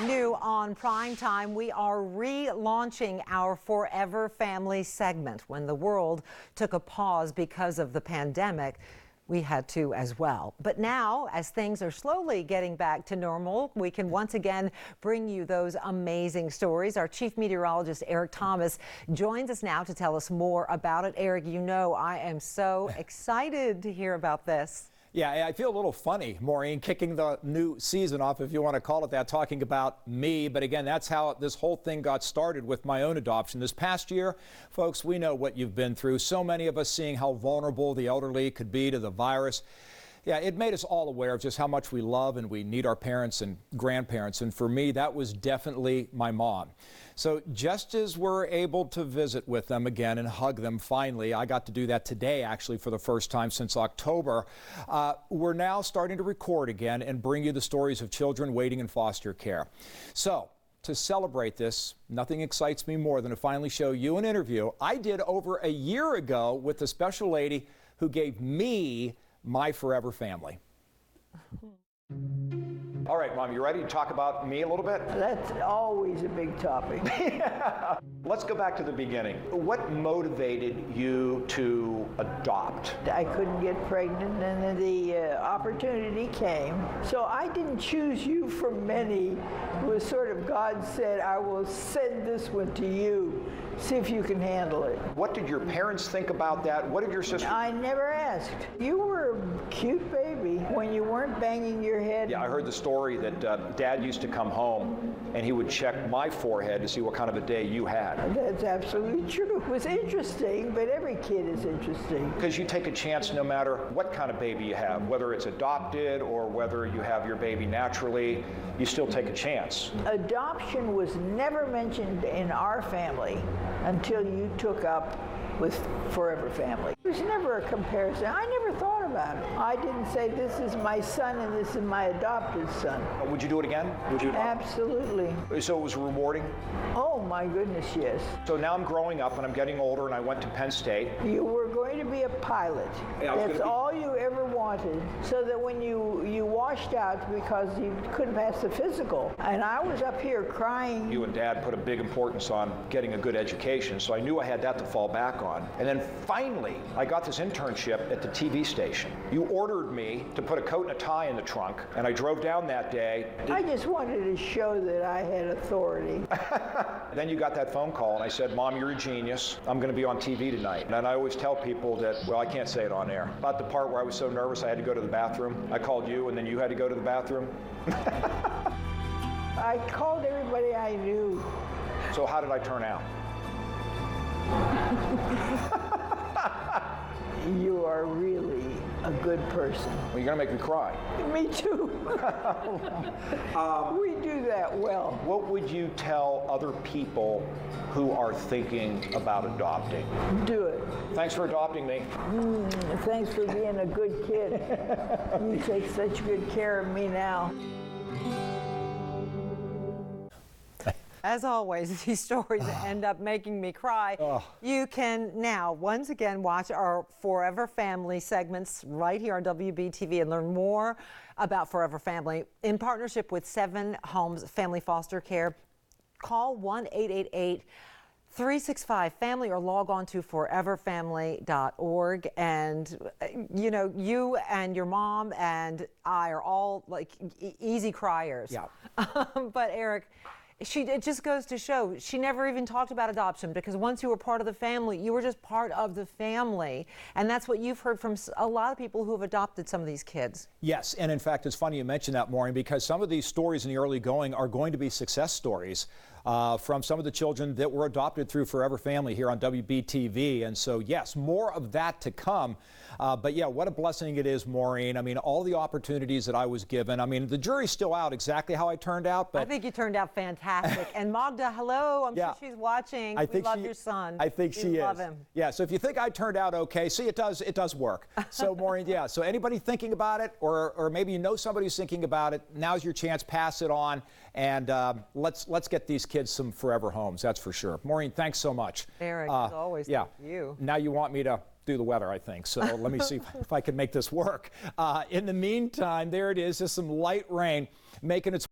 New on Primetime, we are relaunching our Forever Family segment. When the world took a pause because of the pandemic, we had to as well. But now, as things are slowly getting back to normal, we can once again bring you those amazing stories. Our chief meteorologist, Eric Thomas, joins us now to tell us more about it. Eric, you know I am so excited to hear about this. Yeah, I feel a little funny, Maureen, kicking the new season off, if you want to call it that, talking about me. But again, that's how this whole thing got started with my own adoption. This past year, folks, we know what you've been through. So many of us seeing how vulnerable the elderly could be to the virus. Yeah, it made us all aware of just how much we love and we need our parents and grandparents. And for me, that was definitely my mom. So just as we're able to visit with them again and hug them finally, I got to do that today actually for the first time since October. We're now starting to record again and bring you the stories of children waiting in foster care. So to celebrate this, nothing excites me more than to finally show you an interview I did over a year ago with the special lady who gave me my forever family. All right, Mom, you ready to talk about me a little bit? That's always a big topic. Yeah. Let's go back to the beginning. What motivated you to adopt? I couldn't get pregnant and then the opportunity came. So I didn't choose you from many. It was sort of God said, I will send this one to you. See if you can handle it. What did your parents think about that? What did your sister? I never asked. You were a cute baby when you weren't banging your head. Yeah, I heard the story that Dad used to come home and he would check my forehead to see what kind of a day you had. That's absolutely true. It was interesting, but every kid is interesting. Because you take a chance no matter what kind of baby you have, whether it's adopted or whether you have your baby naturally, you still take a chance. Adoption was never mentioned in our family until you took up with Forever Family. There's never a comparison. I never thought about it. I didn't say this is my son and this is my adopted son. Would you do it again? Would you? Absolutely. So it was rewarding? Oh my goodness, yes. So now I'm growing up and I'm getting older and I went to Penn State. You were going to be a pilot. Yeah, that's all you ever wanted. So that when you washed out because you couldn't pass the physical. And I was up here crying. You and Dad put a big importance on getting a good education, so I knew I had that to fall back on. And then finally, I got this internship at the TV station. You ordered me to put a coat and a tie in the trunk, and I drove down that day. I just wanted to show that I had authority. Then you got that phone call, and I said, Mom, you're a genius. I'm going to be on TV tonight. And I always tell people that, well, I can't say it on air. About the part where I was so nervous I had to go to the bathroom. I called you, and then you had to go to the bathroom. I called everybody I knew. So how did I turn out? You are really a good person. Well, you're going to make me cry. Me too. We do that well. What would you tell other people who are thinking about adopting? Do it. Thanks for adopting me. Thanks for being a good kid. You take such good care of me now. As always, these stories end up making me cry. You can now once again watch our Forever Family segments right here on WBTV and learn more about Forever Family in partnership with 7 Homes Family Foster Care. Call 1-888-365-FAMILY or log on to foreverfamily.org. And you know, you and your mom and I are all like easy criers. Yeah. But Eric, it just goes to show she never even talked about adoption, because once you were part of the family, you were just part of the family. And that's what you've heard from a lot of people who have adopted some of these kids. Yes, and in fact, it's funny you mentioned that, Maureen, because some of these stories in the early going are going to be success stories from some of the children that were adopted through Forever Family here on WBTV. And so, yes, more of that to come. But yeah, what a blessing it is, Maureen. I mean, all the opportunities that I was given. I mean, the jury's still out exactly how I turned out. But I think you turned out fantastic. And Magda, hello. I'm sure she's watching. We love your son. I think she is. Love him. Yeah, so if you think I turned out okay, see, it does work. So, Maureen, yeah, so anybody thinking about it, or maybe you know somebody who's thinking about it, now's your chance. Pass it on, and let's get these kids some forever homes, that's for sure. Maureen, thanks so much. Eric, as always, yeah. thank you. Now you want me to do the weather, I think, so let me see if I can make this work. In the meantime, there it is, just some light rain making its